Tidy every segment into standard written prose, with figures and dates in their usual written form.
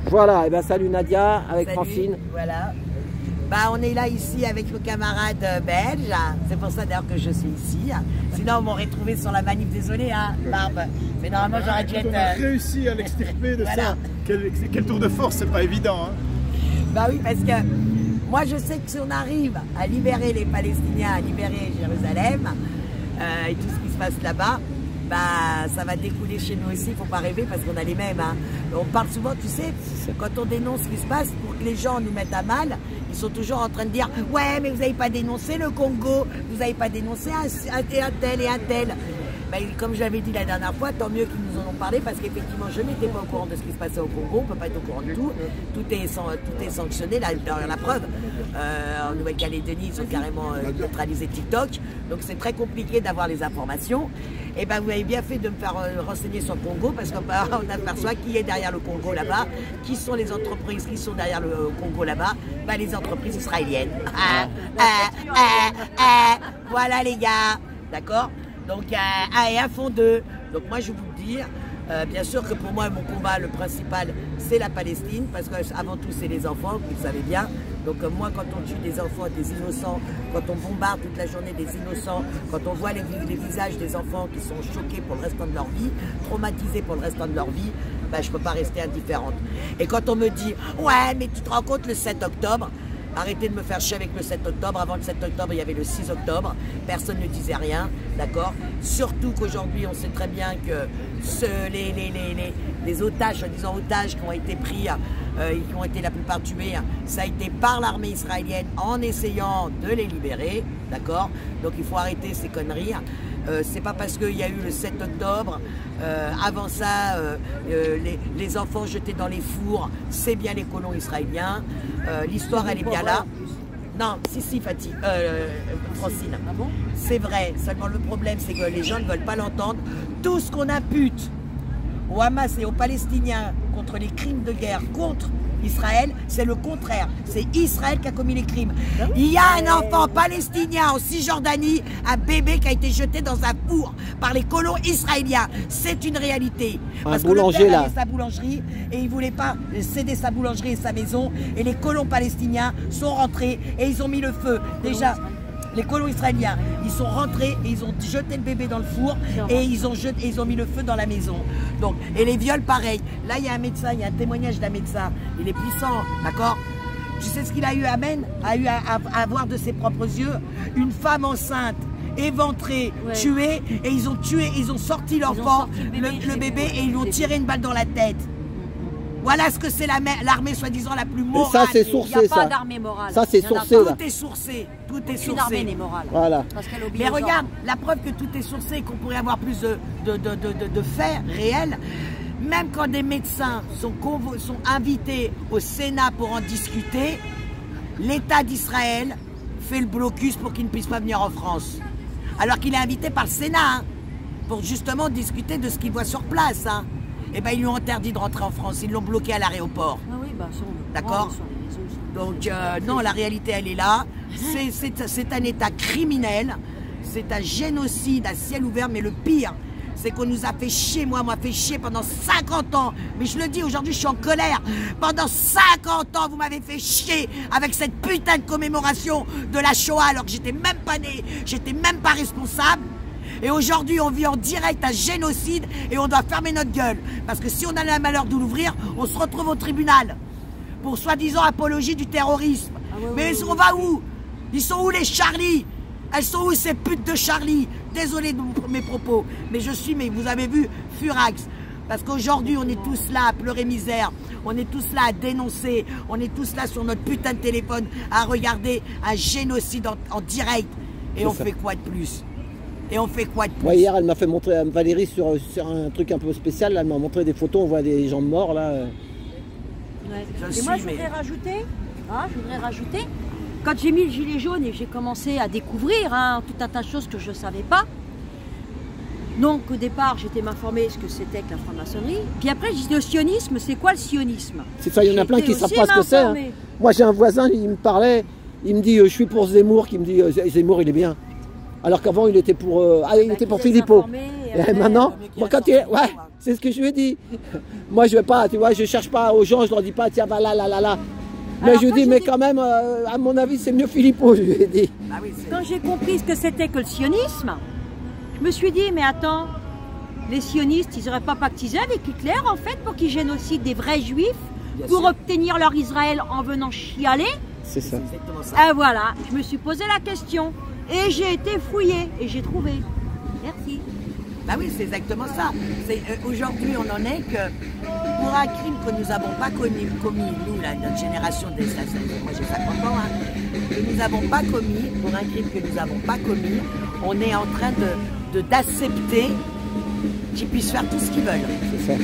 Voilà, et ben salut Nadia, avec Salut, Francine. Voilà. Bah, on est là ici avec nos camarades belges. C'est pour ça d'ailleurs que je suis ici. Sinon, on m'aurait trouvé sur la manif. Désolé, hein, Barbe. Mais normalement, j'aurais dû être. On a réussi à l'extirper de Voilà. ça. Quel tour de force, c'est pas évident. Hein. Bah oui, parce que moi, je sais que si on arrive à libérer les Palestiniens, à libérer Jérusalem et tout ce qui se passe là-bas, bah, ça va découler chez nous aussi. Il ne faut pas rêver parce qu'on a les mêmes. Hein. On parle souvent, tu sais, quand on dénonce ce qui se passe, pour que les gens nous mettent à mal, ils sont toujours en train de dire « Ouais, mais vous n'avez pas dénoncé le Congo, vous n'avez pas dénoncé un tel et un tel. » Ben, comme je l'avais dit la dernière fois, tant mieux qu'ils nous en ont parlé parce qu'effectivement, je n'étais pas au courant de ce qui se passait au Congo. On ne peut pas être au courant de tout. Tout est sanctionné. La preuve, en Nouvelle-Calédonie, ils ont carrément neutralisé TikTok. Donc, c'est très compliqué d'avoir les informations. Et ben, vous avez bien fait de me faire renseigner sur le Congo parce qu'on aperçoit qui est derrière le Congo là-bas, qui sont les entreprises qui sont derrière le Congo là-bas. Ben, les entreprises israéliennes. Voilà les gars. D'accord? Donc, et à fond d'eux. Donc, moi, je vais vous le dire, bien sûr que pour moi, mon combat, le principal, c'est la Palestine, parce qu'avant tout, c'est les enfants, vous le savez bien. Donc, moi, quand on tue des enfants, des innocents, quand on bombarde toute la journée des innocents, quand on voit les visages des enfants qui sont choqués pour le restant de leur vie, traumatisés pour le restant de leur vie, ben, je ne peux pas rester indifférente. Et quand on me dit, ouais, mais tu te rends compte le 7 octobre, arrêtez de me faire chier avec le 7 octobre. Avant le 7 octobre, il y avait le 6 octobre. Personne ne disait rien, d'accord? Surtout qu'aujourd'hui, on sait très bien que les otages, soi-disant otages qui ont été pris, qui ont été la plupart tués, ça a été par l'armée israélienne en essayant de les libérer, d'accord? Donc il faut arrêter ces conneries. C'est pas parce qu'il y a eu le 7 octobre, avant ça, les enfants jetés dans les fours, c'est bien les colons israéliens. L'histoire, elle est bien là. Non, si, Fatih, Francine. Ah bon? C'est vrai, seulement le problème, c'est que les gens ne veulent pas l'entendre. Tout ce qu'on impute au Hamas et aux Palestiniens contre les crimes de guerre contre Israël, c'est le contraire. C'est Israël qui a commis les crimes. Il y a un enfant palestinien en Cisjordanie, un bébé qui a été jeté dans un four par les colons israéliens. C'est une réalité. Parce que le père avait sa boulangerie et il ne voulait pas céder sa boulangerie et sa maison. Et les colons palestiniens sont rentrés et ils ont mis le feu. Déjà, les colons israéliens, ils sont rentrés et ils ont jeté le bébé dans le four et ils ont mis le feu dans la maison. Donc, et les viols, pareil. Là, il y a un médecin, il y a un témoignage d'un médecin. Il est puissant, d'accord? Tu sais ce qu'il a eu à voir de ses propres yeux? Une femme enceinte, éventrée, tuée, et ils ont sorti l'enfant, le bébé, et ils lui ont tiré une balle dans la tête. Voilà ce que c'est l'armée soi-disant la plus morale. Et ça, c'est sourcé, ça. Il n'y a pas d'armée morale. Ça, c'est sourcé, là. Tout est sourcé. Tout est sourcé. Aucune armée n'est morale. Voilà. Mais regarde, la preuve que tout est sourcé et qu'on pourrait avoir plus de faits réels, même quand des médecins sont invités au Sénat pour en discuter, l'État d'Israël fait le blocus pour qu'il ne puisse pas venir en France. Alors qu'il est invité par le Sénat, hein, pour justement discuter de ce qu'il voit sur place. Hein. Et ben ils lui ont interdit de rentrer en France, ils l'ont bloqué à l'aéroport. Ah oui, bah, d'accord? Donc non, la réalité elle est là. C'est un État criminel, c'est un génocide à ciel ouvert, mais le pire, c'est qu'on nous a fait chier, moi m'a fait chier pendant 50 ans. Mais je le dis, aujourd'hui je suis en colère. Pendant 50 ans, vous m'avez fait chier avec cette putain de commémoration de la Shoah alors que j'étais même pas né, j'étais même pas responsable. Et aujourd'hui, on vit en direct un génocide et on doit fermer notre gueule. Parce que si on a le malheur de l'ouvrir, on se retrouve au tribunal pour soi-disant apologie du terrorisme. Mais on va où? Ils sont où les Charlie? Elles sont où ces putes de Charlie? Désolé de mes propos, mais vous avez vu, furax. Parce qu'aujourd'hui, on est tous là à pleurer misère, on est tous là à dénoncer, on est tous là sur notre putain de téléphone à regarder un génocide en direct. Et on fait quoi de plus? Et on fait quoi de plus? Moi, hier, elle m'a fait montrer, Valérie, sur un truc un peu spécial. Là, elle m'a montré des photos, on voit des gens morts, là. Ouais. Et moi, je voudrais rajouter, quand j'ai mis le gilet jaune et j'ai commencé à découvrir tout un tas de choses que je ne savais pas, donc au départ, j'étais m'informer ce que c'était que la franc-maçonnerie. Puis après, je dis le sionisme, c'est quoi le sionisme? C'est ça, il y en a plein qui ne savent pas ce que c'est. Hein. Moi, j'ai un voisin, il me parlait, il me dit, je suis pour Zemmour, qui me dit, Zemmour, il est bien. Alors qu'avant, il était pour, il était pour Philippot. Et maintenant, moi, quand il est, C'est ce que je lui ai dit. Moi, je vais pas, tu vois, je cherche pas aux gens, je leur dis pas, tiens, va là, là, là, là. Mais alors, je dis, mais quand même, à mon avis, c'est mieux Philippot, je lui ai dit. Bah oui, quand j'ai compris ce que c'était que le sionisme, je me suis dit, mais attends, les sionistes, ils n'auraient pas pactisé avec Hitler, en fait, pour qu'ils génocident des vrais juifs, pour obtenir leur Israël en venant chialer. C'est ça. Exactement ça. Et voilà, je me suis posé la question, et j'ai été fouillée, et j'ai trouvé. Merci. Bah oui, c'est exactement ça. Aujourd'hui, on en est que pour un crime que nous n'avons pas commis, nous, là, notre génération des moi j'ai 50 ans, hein, que nous n'avons pas commis, pour un crime que nous n'avons pas commis, on est en train d'accepter qu'ils puissent faire tout ce qu'ils veulent. C'est ça.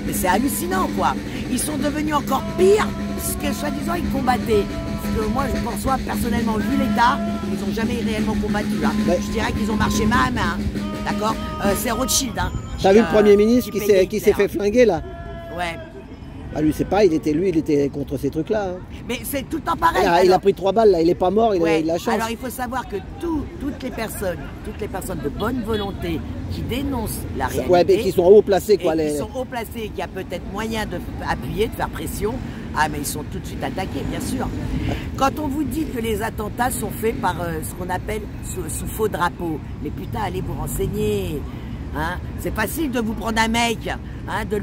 Mais c'est hallucinant, quoi. Ils sont devenus encore pires ce que, soi-disant, ils combattaient. Parce que moi, je pense, personnellement, vu l'État, ils n'ont jamais réellement combattu. Là. Ouais. Je dirais qu'ils ont marché main à main. D'accord, c'est Rothschild. Hein, t'as vu le Premier ministre qui s'est fait flinguer là? Ouais. Ah, lui, c'est pas, il était contre ces trucs-là. Hein. Mais c'est tout le temps pareil. Il a pris 3 balles, là, il est pas mort, il a eu de la chance. Alors il faut savoir que toutes les personnes de bonne volonté qui dénoncent la réalité. Ouais, mais qui sont haut placés, quoi. Qui sont haut placés, qui a peut-être moyen d'appuyer, de faire pression. Ah, mais ils sont tout de suite attaqués, bien sûr. Quand on vous dit que les attentats sont faits par ce qu'on appelle sous faux drapeau, mais putain, allez vous renseigner. Hein, c'est facile de vous prendre un mec, hein, de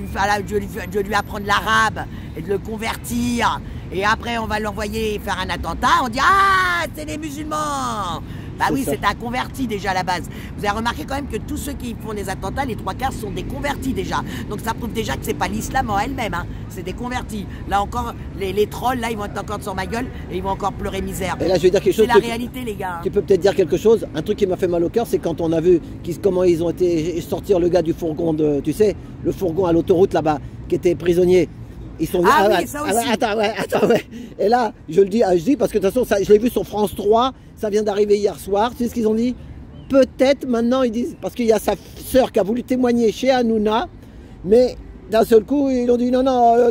lui apprendre l'arabe et de le convertir. Et après, on va l'envoyer faire un attentat. On dit « Ah, c'est les musulmans !» Bah oui, c'est un converti déjà à la base. Vous avez remarqué quand même que tous ceux qui font des attentats, les 3/4 sont des convertis déjà. Donc ça prouve déjà que c'est pas l'islam en elle-même, hein. C'est des convertis. Là encore, les trolls, là, ils vont être encore sur ma gueule et ils vont encore pleurer misère. Et là, je vais dire quelque chose. C'est la réalité, les gars. Tu peux peut-être dire quelque chose. Un truc qui m'a fait mal au cœur, c'est quand on a vu comment ils ont été sortir le gars du fourgon tu sais, le fourgon à l'autoroute là-bas, qui était prisonnier. Ils sont oui, ça aussi. Attends, ouais. Et là, je dis parce que de toute façon, je l'ai vu sur France 3, ça vient d'arriver hier soir. Tu sais ce qu'ils ont dit? Peut-être maintenant, ils disent, parce qu'il y a sa sœur qui a voulu témoigner chez Hanouna, mais d'un seul coup, ils ont dit non,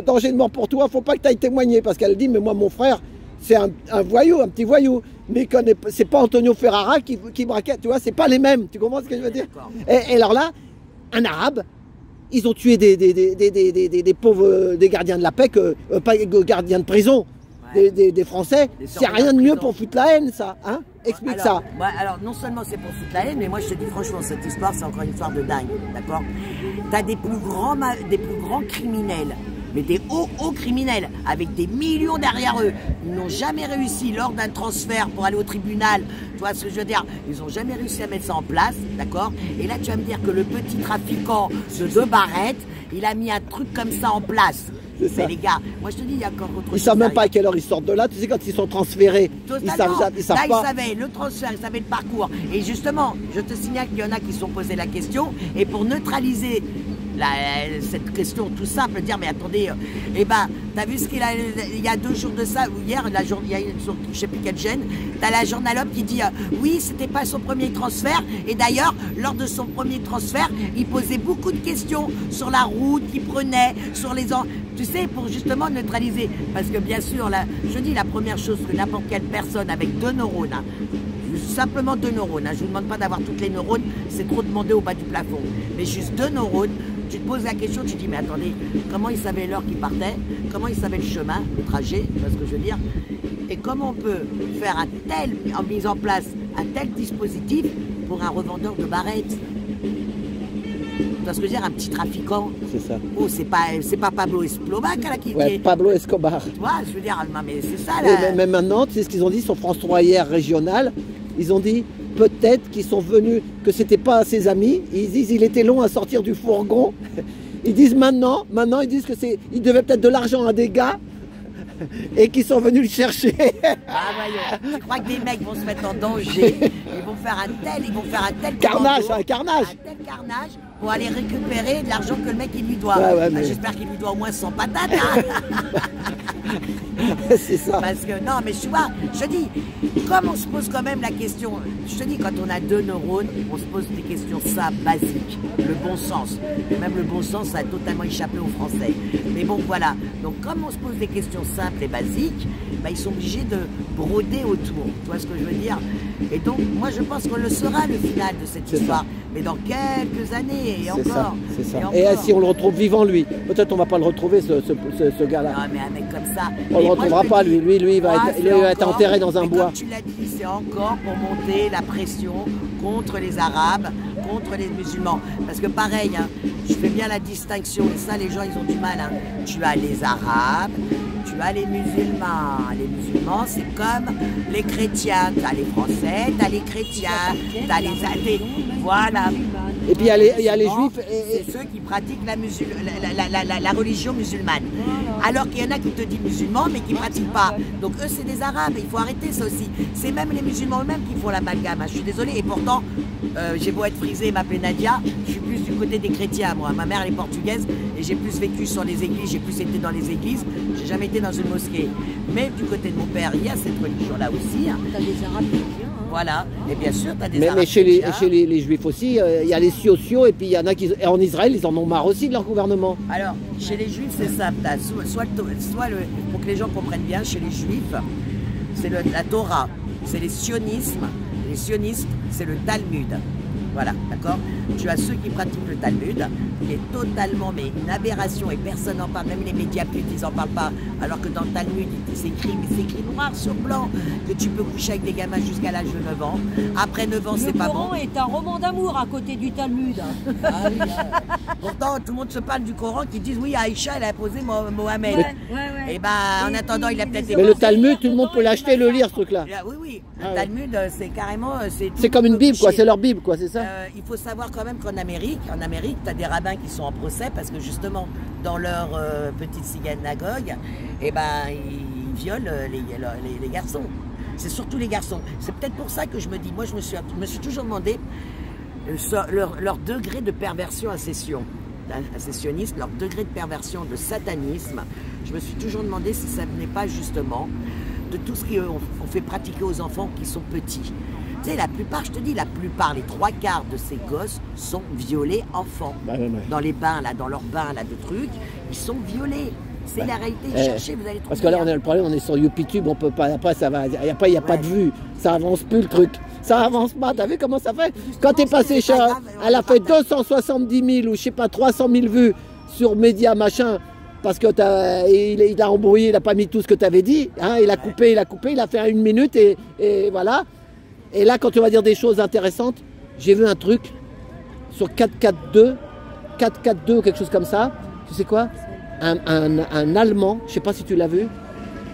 danger de mort pour toi, faut pas que tu ailles témoigner. Parce qu'elle dit, mais moi, mon frère, c'est un voyou, un petit voyou. Mais c'est pas Antonio Ferrara qui braquait, tu vois, c'est pas les mêmes. Tu comprends ce que je veux dire? Et alors là, un arabe. Ils ont tué des pauvres, des gardiens de la paix, pas gardiens de prison, des Français. C'est rien de mieux pour foutre la haine, ça. Hein? Explique ça. Alors, non seulement c'est pour foutre la haine, mais moi je te dis franchement, cette histoire, c'est encore une histoire de dingue. D'accord? T'as des plus grands criminels, mais des hauts criminels, avec des millions derrière eux. Ils n'ont jamais réussi lors d'un transfert pour aller au tribunal. Tu vois ce que je veux dire? Ils n'ont jamais réussi à mettre ça en place, d'accord? Et là, tu vas me dire que le petit trafiquant de 2 barrettes, il a mis un truc comme ça en place. Mais les gars, moi je te dis, il y a encore autre chose. Ils ne savent même pas à quelle heure ils sortent de là. Tu sais, quand ils sont transférés, ils savent pas. Ils savaient le transfert, ils savaient le parcours. Et justement, je te signale qu'il y en a qui se sont posés la question. Et pour neutraliser cette question tout simple, dire mais attendez, t'as vu ce qu'il a, il y a 2 jours de ça, ou hier, il y a je sais plus quelle chaîne, t'as la journalope qui dit oui, c'était pas son premier transfert, et d'ailleurs, lors de son premier transfert, il posait beaucoup de questions sur la route qu'il prenait, sur les tu sais, pour justement neutraliser, parce que bien sûr, je dis la première chose que n'importe quelle personne avec 2 neurones, hein, simplement 2 neurones, hein, je ne vous demande pas d'avoir toutes les neurones, c'est trop demandé au bas du plafond, mais juste 2 neurones, tu te poses la question, tu te dis, mais attendez, comment il savait l'heure qu'il partait? Comment il savait le chemin, le trajet, tu vois ce que je veux dire? Et comment on peut faire en mise en place un tel dispositif pour un revendeur de barrettes? Tu vois ce que je veux dire? Un petit trafiquant. C'est ça. Oh, c'est pas Pablo Escobar là qui ouais, Pablo Escobar. Tu vois, je veux dire, mais c'est ça là. Mais maintenant, tu sais ce qu'ils ont dit sur France 3 hier, régional? Ils ont dit peut-être qu'ils sont venus, que c'était pas ses amis. Ils disent il était long à sortir du fourgon. Ils disent maintenant ils disent que il devait peut-être de l'argent à des gars et qu'ils sont venus le chercher. Ah voyons, je crois que des mecs vont se mettre en danger. Ils vont faire un tel carnage, commando, un carnage. Un tel carnage pour aller récupérer de l'argent que le mec il lui doit. Mais... J'espère qu'il lui doit au moins 100 patates. Hein. C'est ça. Parce que non, mais tu vois, je te dis, comme on se pose quand même la question, je te dis, quand on a 2 neurones, on se pose des questions simples, basiques, le bon sens. Et même le bon sens, ça a totalement échappé aux Français. Mais bon, voilà. Donc, comme on se pose des questions simples et basiques, ils sont obligés de broder autour. Tu vois ce que je veux dire? Et donc, moi, je pense qu'on le saura, le final de cette histoire. mais dans quelques années, et C'est ça, encore. c'est ça. Et Et encore. si on le retrouve vivant, lui, peut-être on va pas le retrouver, ce gars-là. Non, mais un mec comme ça. On le retrouvera pas, lui. Lui, il va être enterré dans un bois. Comme tu l'as dit, c'est encore pour monter la pression contre les Arabes, contre les musulmans. Parce que pareil, hein, je fais bien la distinction, et ça les gens ils ont du mal. Hein. Tu as les Arabes, tu as les musulmans. Les musulmans c'est comme les chrétiens. Tu as les Français, tu as les chrétiens, tu as les athées. Voilà. Et puis il y a les juifs. C'est ceux qui pratiquent la religion musulmane. Alors qu'il y en a qui te disent musulmans mais qui ne pratiquent pas. Donc eux c'est des Arabes, il faut arrêter ça aussi. C'est même les musulmans eux-mêmes qui font l'amalgame. Hein. Je suis désolée et pourtant j'ai beau être frisée et m'appeler Nadia, je suis plus du côté des chrétiens moi. Ma mère elle est portugaise et j'ai plus vécu sur les églises, j'ai plus été dans les églises, j'ai jamais été dans une mosquée. Mais du côté de mon père, il y a cette religion-là aussi. Hein. T'as des Arabes chrétiens. Voilà, et bien sûr, tu as des Arabes Mais chez chrétiens. les juifs aussi, il y a les sociaux et puis il y en a qui. Et en Israël, ils en ont marre aussi de leur gouvernement. Alors, chez les juifs, c'est simple. Pour que les gens comprennent bien, chez les juifs, c'est la Torah, c'est les sionismes. Les sionistes, c'est le Talmud. Voilà, d'accord? Tu as ceux qui pratiquent le Talmud, qui est totalement mais une aberration et personne n'en parle, même les médias putes, ils n'en parlent pas. Alors que dans le Talmud, c'est écrit noir sur blanc que tu peux coucher avec des gamins jusqu'à l'âge de 9 ans. Après 9 ans, c'est pas bon. Le Coran est un roman d'amour à côté du Talmud. Ah oui, pourtant, tout le monde se parle du Coran qui disent oui, Aïcha, elle a posé Mohamed. Ouais. Et ben, en attendant, il a peut-être. Mais le Talmud, tout le monde peut l'acheter, le lire, ce truc-là. Oui, le Talmud, c'est carrément. C'est comme une Bible, quoi. C'est leur Bible, quoi, c'est ça? Il faut savoir quand même qu'en Amérique, tu as des rabbins qui sont en procès parce que justement, dans leur petite synagogue, eh ben, ils violent les garçons. C'est surtout les garçons. C'est peut-être pour ça que je me dis, moi je me suis toujours demandé leur degré de perversion incessionniste, leur degré de perversion, de satanisme. Je me suis toujours demandé si ça venait pas justement de tout ce qu'on fait pratiquer aux enfants qui sont petits. Tu sais, la plupart, je te dis, les 3/4 de ces gosses sont violés enfants. Dans les bains, là, dans leurs bains, là, de trucs, ils sont violés. C'est la réalité. Cherchez, vous allez trouver. Parce que là, on a le problème, on est sur YouTube, on peut pas. Après, ça va. Il n'y a pas de vue. Ça avance plus le truc. Ça avance pas. T'as vu comment ça fait? Quand t'es passé chez. Elle a fait 270 000 ou je sais pas, 300 000 vues sur Média machin. Parce que il a embrouillé, il n'a pas mis tout ce que tu avais dit. Hein, il a coupé, il a fait 1 minute et voilà. Et là, quand tu vas dire des choses intéressantes, j'ai vu un truc sur 442, quelque chose comme ça. Tu sais quoi? Un Allemand, je ne sais pas si tu l'as vu,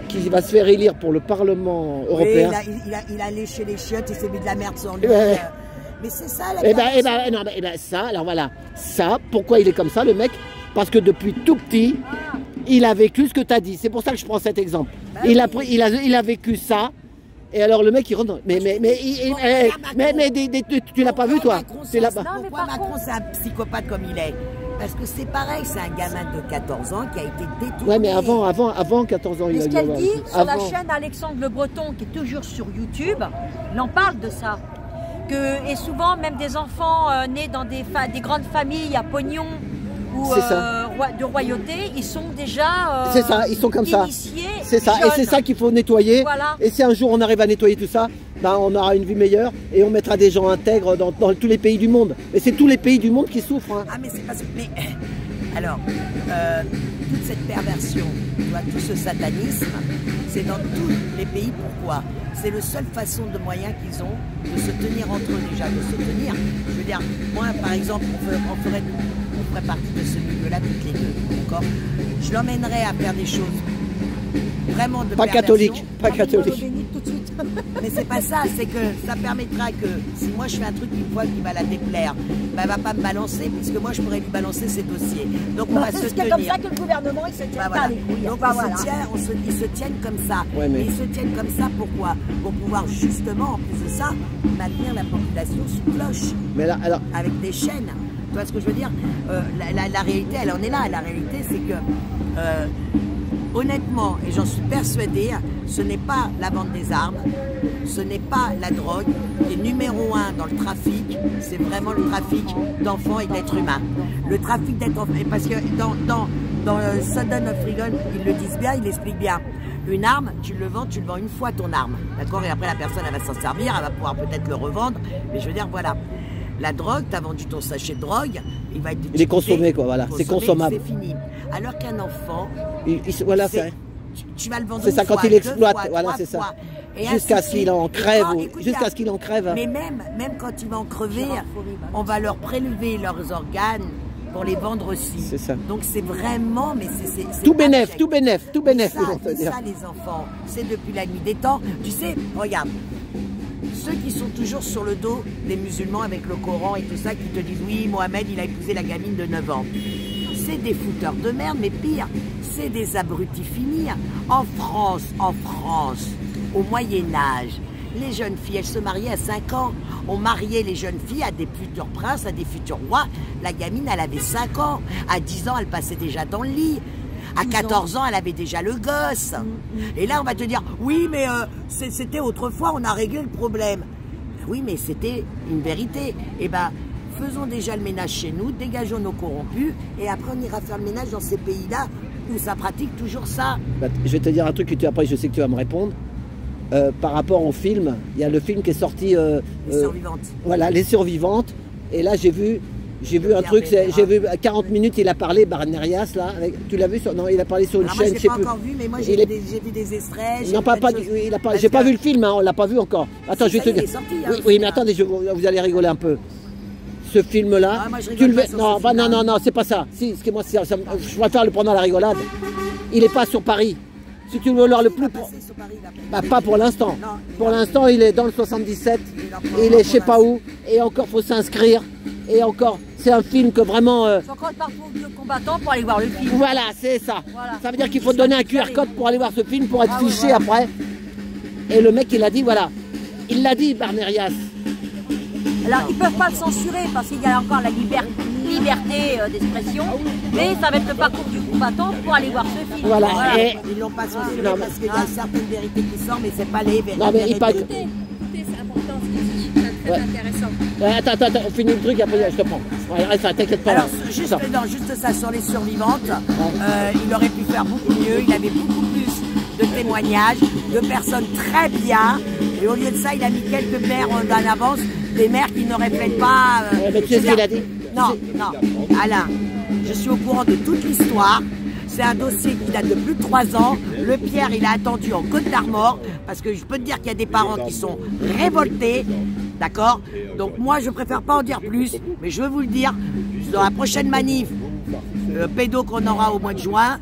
qui va se faire élire pour le Parlement européen. Oui, il a léché les chiottes, il s'est mis de la merde sur lui. Mais c'est ça la ça, alors voilà. Ça, pourquoi il est comme ça, le mec? Parce que depuis tout petit, il a vécu ce que tu as dit. C'est pour ça que je prends cet exemple. Il a vécu ça. Et alors le mec il rentre. Mais tu l'as pas vu toi? Pourquoi Macron c'est un psychopathe comme il est? Parce que c'est pareil, c'est un gamin de 14 ans qui a été détourné. Ouais, mais avant 14 ans, il a ce qu'elle dit sur la chaîne Alexandre Le Breton, qui est toujours sur YouTube, il en parle de ça. Et souvent, même des enfants nés dans des grandes familles à pognon ou de royauté, ils sont déjà c'est ça, ils sont comme ça. C'est ça, jeunes. et c'est ça qu'il faut nettoyer. Voilà. Et si un jour on arrive à nettoyer tout ça, ben on aura une vie meilleure et on mettra des gens intègres dans tous les pays du monde. Mais c'est tous les pays du monde qui souffrent. Hein. Ah mais c'est parce que... alors, toute cette perversion, tu vois, tout ce satanisme, c'est dans tous les pays. Pourquoi? C'est la seule façon de moyen qu'ils ont de se tenir entre eux déjà, de se tenir. Je veux dire, moi par exemple, on ferait partie de ce milieu-là toutes les deux, d'accord? Je l'emmènerais à faire des choses vraiment de perversion. Pas catholique. Mais c'est pas ça, c'est que ça permettra que si moi je fais un truc une fois qui va la déplaire, ben elle va pas me balancer puisque moi je pourrais lui balancer ses dossiers. Donc on va se tenir. C'est comme ça que le gouvernement il se tient pas les couilles. Donc ils se tiennent comme ça. Ouais, mais... Ils se tiennent comme ça pourquoi? Pour pouvoir justement, en plus de ça, maintenir la population sous cloche. Mais là, alors... Avec des chaînes. Tu vois ce que je veux dire? La réalité, elle en est là. La réalité, c'est que honnêtement, et j'en suis persuadée, ce n'est pas la vente des armes, ce n'est pas la drogue qui est numéro 1 dans le trafic, c'est vraiment le trafic d'enfants et d'êtres humains. Le trafic d'êtres humains, parce que dans Sodom of Freedom, ils le disent bien, ils l'expliquent bien. Une arme, tu le vends une fois ton arme, d'accord? Et après la personne, elle va s'en servir, elle va pouvoir peut-être le revendre, mais je veux dire, voilà. La drogue, tu as vendu ton sachet de drogue, il va être Il est consommé, quoi, voilà. C'est consommable. C'est fini. Alors qu'un enfant, voilà, c'est... Tu vas le vendre c'est ça, une quand fois, il exploite, deux fois, voilà, trois c'est ça. fois. Jusqu'à ce qu'il en crève, Écoute, jusqu'à ce qu'il en crève. Mais même quand il va en crever, on va leur prélever leurs organes pour les vendre aussi. C'est ça. Donc c'est vraiment, mais c'est tout bénef, tout bénef, tout bénef. C'est ça les enfants, c'est depuis la nuit des temps. Tu sais, regarde, ceux qui sont toujours sur le dos des musulmans avec le Coran et tout ça, qui te disent oui, Mohamed il a épousé la gamine de 9 ans. C'est des fouteurs de merde, mais pire, c'est des abrutis finis. En France, au Moyen-Âge, les jeunes filles, elles se mariaient à 5 ans. On mariait les jeunes filles à des futurs princes, à des futurs rois. La gamine, elle avait 5 ans. À 10 ans, elle passait déjà dans le lit. À 14 ans, elle avait déjà le gosse. Et là, on va te dire, oui, mais c'était autrefois, on a réglé le problème. Oui, mais c'était une vérité. Eh ben, faisons déjà le ménage chez nous, dégageons nos corrompus, et après on ira faire le ménage dans ces pays-là où ça pratique toujours ça. Bah, je vais te dire un truc que après je sais que tu vas me répondre. Par rapport au film, il y a le film qui est sorti... Les survivantes. Voilà, Les Survivantes. Et là j'ai vu un truc, j'ai vu 40 minutes, il a parlé, Barnerias, là, tu l'as vu non, il a parlé sur une chaîne, je sais pas encore vu, mais moi j'ai vu des extraits. Non, j'ai pas vu le film, hein, on l'a pas vu encore. Attends, je vais te dire. Oui, mais attendez, vous allez rigoler un peu. Ce film-là, tu le verras. Non, c'est pas ça. Si, parce que moi, je préfère le prendre à la rigolade. Il n'est pas sur Paris. Si tu veux voir le plus. Pas pour l'instant. Pour l'instant, il est dans le 77. Il est je sais pas où. Et encore, faut s'inscrire. Et encore, c'est un film que vraiment. C'est encore partout de combattants pour aller voir le film. Voilà, c'est ça. Voilà. Ça veut dire qu'il faut donner un QR code pour aller voir ce film, pour être fiché après. Et le mec, il a dit, voilà. Il l'a dit, Barnerias. Alors, ils ne peuvent pas le censurer parce qu'il y a encore la liberté d'expression, mais ça va être le parcours du combattant pour aller voir ce film. Voilà. Et ils ne l'ont pas censuré parce qu'il y a certaines vérités qui sortent, mais ce n'est pas les vérités. Non, mais Écoutez, c'est important ce qu'il dit, c'est très intéressant. Attends, on finit le truc, après je te prends. Ouais, ça, t'inquiète pas. Alors, juste ça, sur les survivantes, il aurait pu faire beaucoup mieux, il avait beaucoup plus de témoignages, de personnes très bien, et au lieu de ça, il a mis quelques mères en avance, des mères qui ne reflètent pas... mais tu sais ce qu'il a dit? Non, Alain, je suis au courant de toute l'histoire. C'est un dossier qui date de plus de 3 ans. Le Pierre, il a attendu en Côte d'Armor, parce que je peux te dire qu'il y a des parents qui sont révoltés, d'accord? Donc moi, je préfère pas en dire plus, mais je veux vous le dire, dans la prochaine manif, pédo qu'on aura au mois de juin,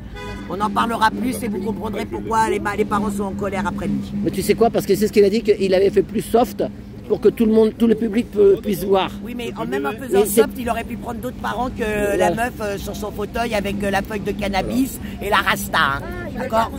on en parlera plus et vous comprendrez pourquoi les parents sont en colère après lui. Mais tu sais quoi? Parce que c'est ce qu'il a dit, qu'il avait fait plus soft pour que tout le public puisse voir. Oui, mais même en faisant soft, il aurait pu prendre d'autres parents que la meuf sur son fauteuil avec la feuille de cannabis et la rasta. Hein. D'accord?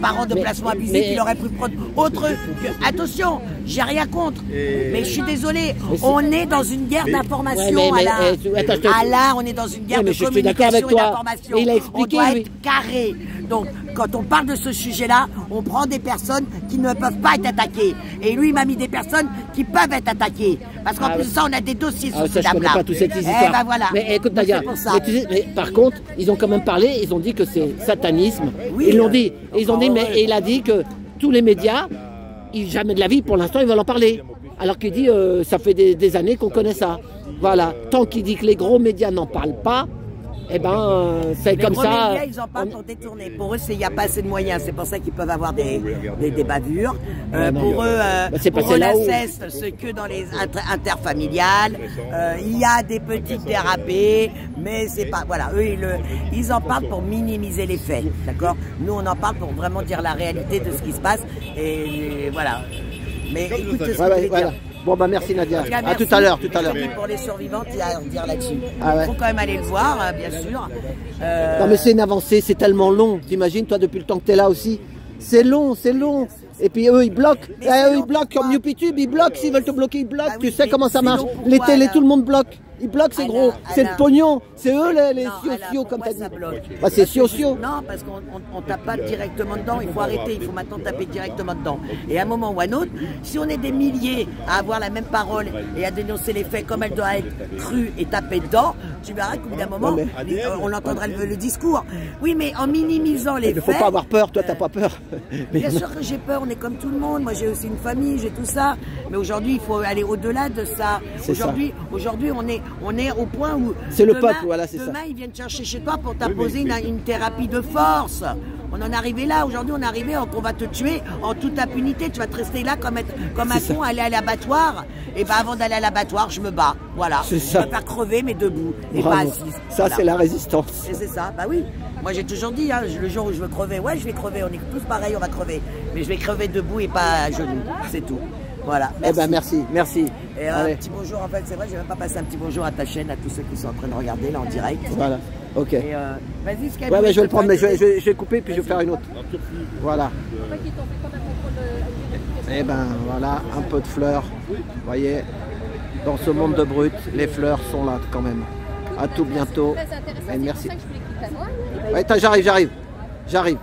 Parents de placement abusif, il aurait pu prendre autre que... Attention, j'ai rien contre, mais je suis désolé, on est dans une guerre d'information, Alain, on est dans une guerre de communication et d'information. On doit être carré. Donc, quand on parle de ce sujet-là, on prend des personnes qui ne peuvent pas être attaquées. Et lui, il m'a mis des personnes qui peuvent être attaquées. Parce qu'en plus de ça, on a des dossiers sur ces dames-là. Je connais pas toute cette histoire. Ben voilà. Mais écoute, Nadia, mais par contre, ils ont quand même parlé, ils ont dit que c'est satanisme. Oui, ils l'ont dit. Ils ont dit, mais il a dit que tous les médias, jamais de la vie, pour l'instant, ils veulent en parler. Alors qu'il dit, ça fait des années qu'on connaît ça. Voilà. Tant qu'il dit que les gros médias n'en parlent pas, eh ben, c'est comme ça. Les médias, ils en parlent pour détourner. Pour eux, il n'y a pas assez de moyens. C'est pour ça qu'ils peuvent avoir des bavures. Pour eux, l'inceste, c'est que dans les interfamiliales. Il y a des petites dérapées, mais c'est pas... Voilà, eux, ils en parlent pour minimiser les faits. D'accord? Nous, on en parle pour vraiment dire la réalité de ce qui se passe. Et voilà. Mais écoute ce que je veux dire. Bon, bah merci Nadia. Cas, à tout à l'heure. Pour les survivantes, il y a à dire là-dessus. Il faut quand même aller le voir, bien sûr. Non, mais c'est une avancée, c'est tellement long. T'imagines, toi, depuis le temps que tu es là aussi. C'est long. Et puis eux, ils bloquent. Ils bloquent comme YouPitube, ils bloquent. S'ils veulent te bloquer, ils bloquent. Tu sais comment ça marche. Les télés, tout le monde bloque. Ils bloquent, c'est gros. C'est le pognon. C'est eux les sociaux, comme tu as dit. Bah, c'est sociaux. Non, parce qu'on tape pas directement dedans. Il faut arrêter. Il faut maintenant taper directement dedans. Et à un moment ou à un autre, si on est des milliers à avoir la même parole et à dénoncer les faits comme elle doit être crue et taper dedans, tu verras qu'au bout d'un moment, mais- on entendra le discours. Oui, mais en minimisant les Il ne faut faits... pas avoir peur, toi t'as pas peur. Mais- Bien sûr que j'ai peur, on est comme tout le monde. Moi, j'ai aussi une famille, j'ai tout ça. Mais aujourd'hui, il faut aller au-delà de ça. C'est Aujourd'hui, on est au point où... C'est le demain- peuple, voilà, c'est ça. Demain, ils viennent chercher chez toi pour t'imposer une thérapie de force. On en est arrivé là. Aujourd'hui, on est arrivé qu'on va te tuer en toute impunité. Tu vas te rester là comme un C'est con, aller à l'abattoir. Et ben avant d'aller à l'abattoir, je me bats. Voilà. C'est Je ça. préfère crever, mais debout. Et Bravo. pas assise. Ça, Voilà. c'est la résistance. Et c'est ça, bah oui. Moi j'ai toujours dit, hein, le jour où je veux crever, ouais je vais crever, on est tous pareils, on va crever. Mais je vais crever debout et pas à genoux, c'est tout. Voilà, Eh merci. ben merci. Et Allez, un petit bonjour, en fait, c'est vrai, j'ai même pas passé un petit bonjour à ta chaîne, à tous ceux qui sont en train de regarder là en direct. voilà, ok. Et vas-y, Skype. Ouais, je vais le prendre, mais je vais couper puis je vais faire une autre. Voilà. Et ben voilà, un peu de fleurs. Vous voyez, dans ce monde de brut, les fleurs sont là quand même. À tout bientôt. Très intéressant. Et merci. C'est pour ça que je voulais quitter à moi. Ouais, j'arrive.